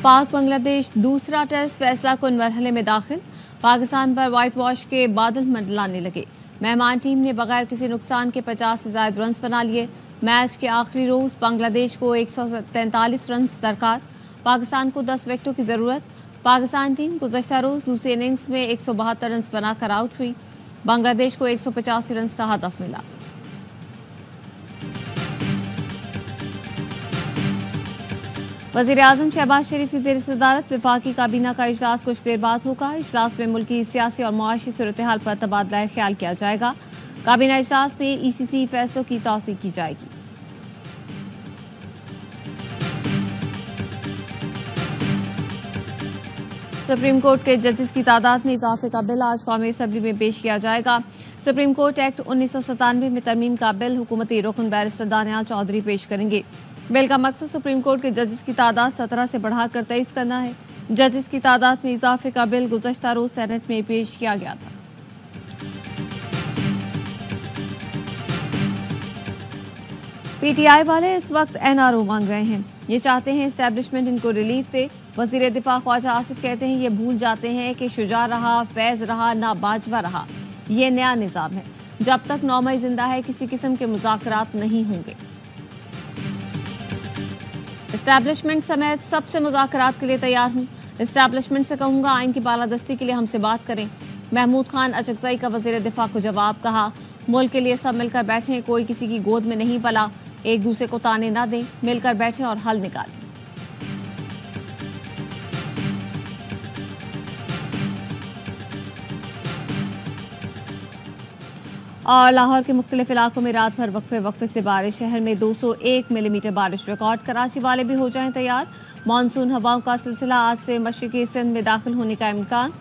पाक बांग्लादेश दूसरा टेस्ट फैसला कुन मरहले में दाखिल। पाकिस्तान पर व्हाइट वॉश के बादल मंडलाने लगे। मेहमान टीम ने बगैर किसी नुकसान के 50 से ज्यादा रन बना लिए। मैच के आखिरी रोज बांग्लादेश को 143 रन दरकार। पाकिस्तान को 10 विकेटों की जरूरत। पाकिस्तान टीम गुज़श्ता रोज दूसरी इनिंग्स में 172 रन बनाकर आउट हुई। बांग्लादेश को 185 रन का हदफ मिला। वज़ीर-ए-आज़म शहबाज शरीफ की ज़ेर सदारत वफाकी काबीना का इजलास कुछ देर बाद होगा। इजलास में मुल्की सियासी और मुआशी सूरत हाल पर तबादला ख्याल किया जाएगा। काबीना इजलास में ECC फैसलों की तौसीक की जाएगी। सुप्रीम कोर्ट के जजेस की तादाद में इजाफे का बिल आज कौमी असम्बली में पेश किया जाएगा। सुप्रीम कोर्ट एक्ट 1997 में तरमीम का बिल हुकूमती रुकन बैरिस्टर दानियाल चौधरी पेश करेंगे। बिल का मकसद सुप्रीम कोर्ट के जजेस की तादाद 17 से बढ़ाकर 23 करना है। जजेस की तादाद में इजाफे का बिल गुज़श्ता रोज सेनेट में पेश किया गया था। PTI वाले इस वक्त NRO मांग रहे हैं। ये चाहते हैं एस्टेब्लिशमेंट इनको रिलीफ दे। वजीर दिफा ख्वाजा आसिफ कहते हैं ये भूल जाते हैं कि शुजा रहा, फैज रहा, ना बाजवा रहा। ये नया निज़ाम है। जब तक 9 मई जिंदा है किसी किस्म के मुज़ाकरात नहीं होंगे। एस्टैब्लिशमेंट समेत सबसे मुज़ाकरात के लिए तैयार हूं। एस्टैब्लिशमेंट से कहूंगा आइन की बालादस्ती के लिए हमसे बात करें। महमूद खान अचकजई का वज़ीर दिफा को जवाब। कहा मुल्क के लिए सब मिलकर बैठें, कोई किसी की गोद में नहीं पला। एक दूसरे को ताने ना दें, मिलकर बैठें और हल निकालें। और लाहौर के मुख्तलिफ इलाकों में रात भर वक्फे से बारिश। शहर में 201 मिलीमीटर बारिश रिकॉर्ड। कराची वाले भी हो जाएं तैयार। मानसून हवाओं का सिलसिला आज से मशरिकी सिंध में दाखिल होने का इम्कान।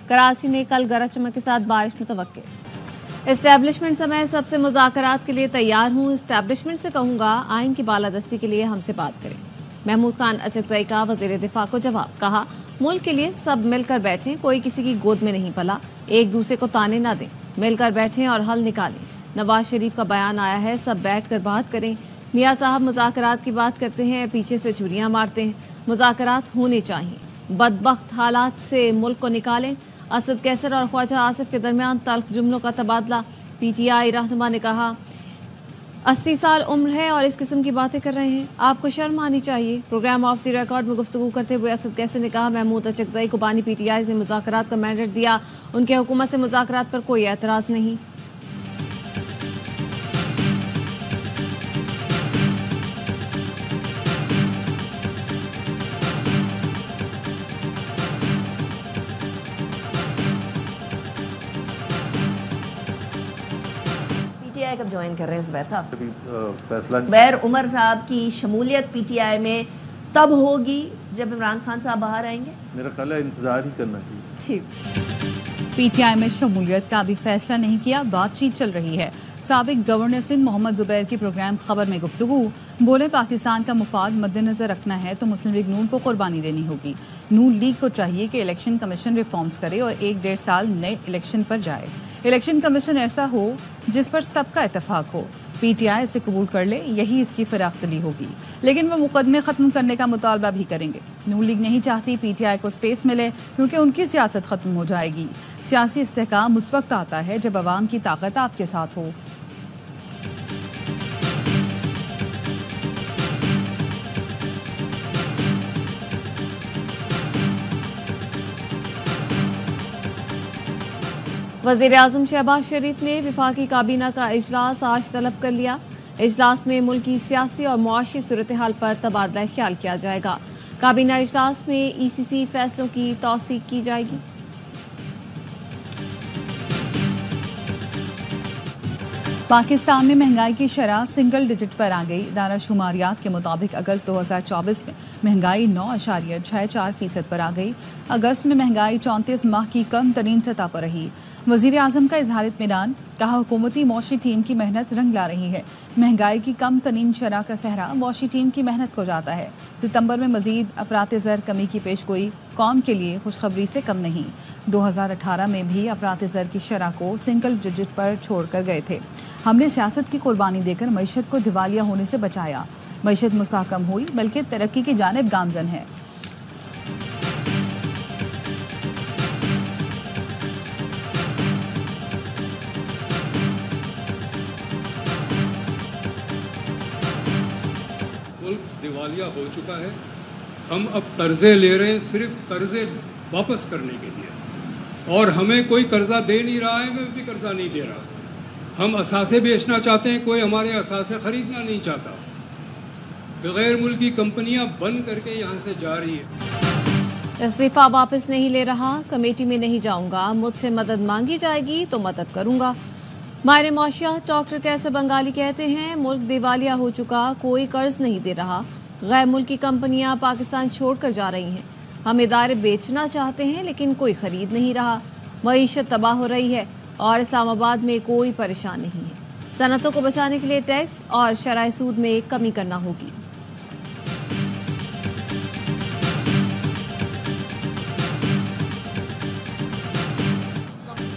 कराची में कल गरज चमक के साथ बारिश मुतवक्के। एस्टैब्लिशमेंट समेत सबसे मुज़ाकरात के लिए तैयार हूं। एस्टैब्लिशमेंट से कहूंगा आइन की बालादस्ती के लिए हमसे बात करें। महमूद खान अचकजई का वज़ीर दिफा को जवाब। कहा मुल्क के लिए सब मिलकर बैठें, कोई किसी की गोद में नहीं पला। एक दूसरे को ताने ना दें, मिलकर बैठें और हल निकालें। नवाज शरीफ का बयान आया है, सब बैठकर बात करें। मियाँ साहब मुज़ाकरात की बात करते हैं, पीछे से छुरियां मारते हैं। मुज़ाकरात होने चाहिए। बदबख्त हालात से मुल्क को निकालें। असद कैसर और ख्वाजा आसिफ के दरमियान तल्ख जुमलों का तबादला। PTI रहनुमा ने कहा 80 साल उम्र है और इस किस्म की बातें कर रहे हैं, आपको शर्म आनी चाहिए। प्रोग्राम ऑफ द रिकॉर्ड में गुफ्तगू करते हुए असद कैसर ने कहा महमूद अचकजई को बानी PTI ने मुज़ाकरात का मैंडेट दिया। उनके हुकूमत से मुज़ाकरात पर कोई एतराज़ नहीं। कब ज्वाइन कर रहे हैं जुबैर साहब? फैसला जुबैर उमर साहब की शमूलियत PTI में तब होगी जब इमरान खान साहब बाहर आएंगे। मेरा ख्याल है इंतजार ही करना चाहिए। PTI में शमूलियत का अभी फैसला नहीं किया, बातचीत चल रही है। साबिक गवर्नर सिंध मोहम्मद जुबैर की प्रोग्राम खबर में गुफ्तगू। बोले पाकिस्तान का मुफाद मद्देनजर रखना है तो मुस्लिम लीग नून को कुर्बानी देनी होगी। नून लीग को चाहिए कि इलेक्शन कमीशन रिफॉर्म्स करे और 1-1.5 साल नए इलेक्शन पर जाए। इलेक्शन कमीशन ऐसा हो जिस पर सबका इत्तेफाक हो। PTI इसे कबूल कर ले, यही इसकी फराख्तली होगी। लेकिन वो मुकदमे खत्म करने का मुतालबा भी करेंगे। नून लीग नहीं चाहती PTI को स्पेस मिले क्योंकि उनकी सियासत खत्म हो जाएगी। सियासी इस्तेहकाम उस वक्त आता है जब अवाम की ताकत आपके साथ हो। वज़ीर-ए-आज़म शहबाज शरीफ ने वफाकी काबीना का इजलास आज तलब कर लिया। इजलास में मुल्की सियासी और मुआशी सूरत हाल पर तबादला ख्याल किया जाएगा। काबीना इजलास में ECC फैसलों की तौसीक की जाएगी। पाकिस्तान में महंगाई की शरह सिंगल डिजिट पर आ गई। इदारा शुमारियात के मुताबिक अगस्त 2024 में महंगाई 9.64% पर आ गई। अगस्त में महंगाई 34 माह की कम तरीन सतह पर रही। वज़ीर आज़म का इज़हार इत्मीनान। कहा हुकूमती मौशी टीम की मेहनत रंग ला रही है। महंगाई की कम तरीन शरह का सहरा मौशी टीम की मेहनत को जाता है। सितंबर में मजीद अफरात ज़र कमी की पेशगोई कौम के लिए खुशखबरी से कम नहीं। 2018 में भी अफरात ज़र की शरह को सिंगल डिजिट पर छोड़कर गए थे। हमने सियासत की कुर्बानी देकर मईशत को दिवालिया होने से बचाया। मईशत मुस्तहकम हुई बल्कि तरक्की की जानिब गामजन है। मुल्क दिवालिया हो चुका है। हम अब कर्जे ले रहे हैं सिर्फ कर्जे वापस करने के लिए, और हमें कोई कर्जा दे नहीं रहा है, मैं भी कर्जा नहीं दे रहा। हम असासे बेचना चाहते हैं, कोई हमारे असासे खरीदना नहीं चाहता। गैर मुल्की कंपनियां बंद करके यहाँ से जा रही है। इस्तीफा वापस नहीं ले रहा, कमेटी में नहीं जाऊंगा, मुझसे मदद मांगी जाएगी तो मदद करूंगा। माहिर मौशियात डॉक्टर कैसर बंगाली कहते हैं, मुल्क दिवालिया हो चुका, कोई कर्ज नहीं दे रहा। गैर मुल्की कंपनियां पाकिस्तान छोड़कर जा रही हैं। हम इदारे बेचना चाहते हैं लेकिन कोई खरीद नहीं रहा। मईशत तबाह हो रही है और इस्लामाबाद में कोई परेशान नहीं है। सनतों को बचाने के लिए टैक्स और शराय सूद में कमी करना होगी।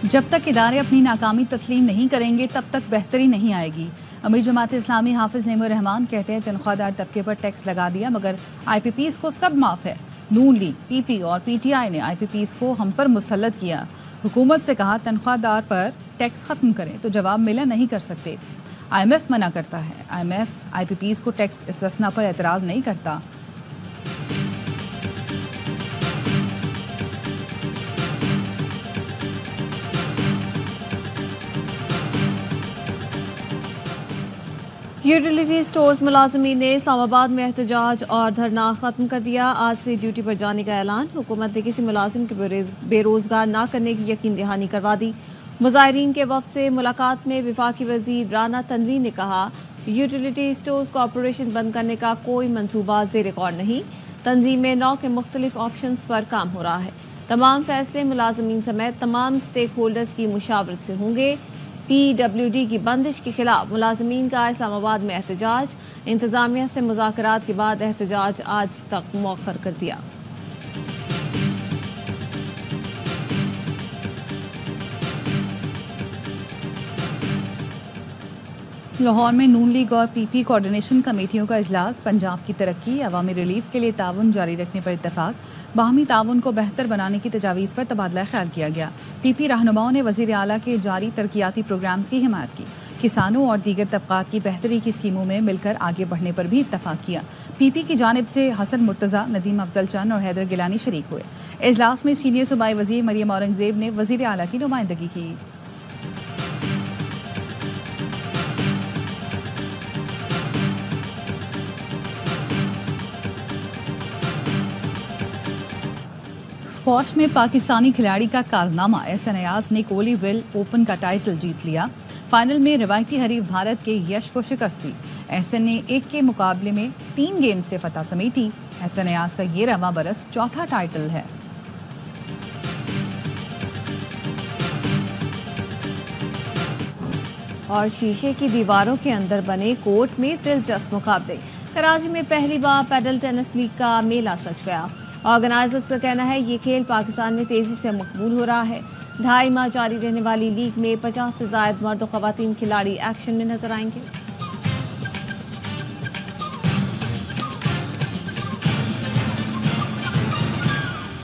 जब तक इदारे अपनी नाकामी तस्लीम नहीं करेंगे तब तक बेहतरी नहीं आएगी। अमीर जमात इस्लामी हाफिज नेमुर रहमान कहते हैं, तनख्वाहदार तबके पर टैक्स लगा दिया मगर IPPs को सब माफ है। नून लीग, PP और PTI ने IPPs को हम पर मुसल्लत किया। हुकूमत से कहा तनख्वाहदार पर टैक्स खत्म करें तो जवाब मिला नहीं कर सकते। IMF मना करता है। IMF IPPs को टैक्स इस्तिस्ना पर एतराज़ नहीं करता। यूटिलिटी स्टोर्स मुलाजमीन ने इस्लामाबाद में एहतजाज और धरना खत्म कर दिया। आज से ड्यूटी पर जाने का ऐलान। हुकूमत ने किसी मुलाजिम के बेरोजगार ना करने की यकीन दहानी करवा दी। मुजाहिरीन के वफ्द से मुलाकात में वफाकी वजीर राना तनवीर ने कहा, यूटिलिटी स्टोर्स कॉरपोरेशन बंद करने का कोई मनसूबा ज़ेर रिकॉर्ड नहीं। तंजीम में 9 के मुख्तलिफ ऑप्शंस पर काम हो रहा है। तमाम फैसले मुलाजमीन समेत तमाम स्टेक होल्डर्स की मुशावरत से होंगे। PWD की बंदिश के खिलाफ मुलाजमीन का इस्लामाबाद में एहतजाज। इंतजामिया से मुज़ाकरात के बाद एहतजाज आज तक मौखर कर दिया। लाहौर में नून लीग और PP कोऑर्डिनेशन कमेटियों का इजलास। पंजाब की तरक्की, अवामी रिलीफ के लिए ताउन जारी रखने पर इत्तफाक। बाहमी ताउन को बेहतर बनाने की तजावीज़ पर तबादला ख्याल किया गया। PP रहनुमाओं ने वज़ीर आला के जारी तरक्याती प्रोग्राम्स की हिमायत की। किसानों और दीगर तबकात की बेहतरी की स्कीमों में मिलकर आगे बढ़ने पर भी इत्तफाक किया। PP की जानिब से हसन मुर्तज़ा, नदीम अफजल चंद और हैदर गिलानी शरीक हुए। इजलास में सीनियर सूबाई वज़ीर मरियम औरंगज़ेब ने वज़ीर आला की नुमाइंदगी की। स्क्वॉश में पाकिस्तानी खिलाड़ी का कारनामा। एहसन अयाज ने कोलीविल ओपन का टाइटल जीत लिया। फाइनल में रिवायती हरीफ भारत के यश को शिकस्त दी। एहसन ने 1 के मुकाबले में 3 गेम से फतह समेटी। एहसन अयाज का ये रवां बरस चौथा टाइटल है। और शीशे की दीवारों के अंदर बने कोर्ट में दिलचस्प मुकाबले। कराची में पहली बार पैडल टेनिस लीग का मेला सज गया। ऑर्गेनाइजर्स का कहना है ये खेल पाकिस्तान में तेजी से मकबूल हो रहा है। 2.5 माह जारी रहने वाली लीग में 50 से ज़ायद मर्द और ख़वातीन खिलाड़ी एक्शन में नजर आएंगे।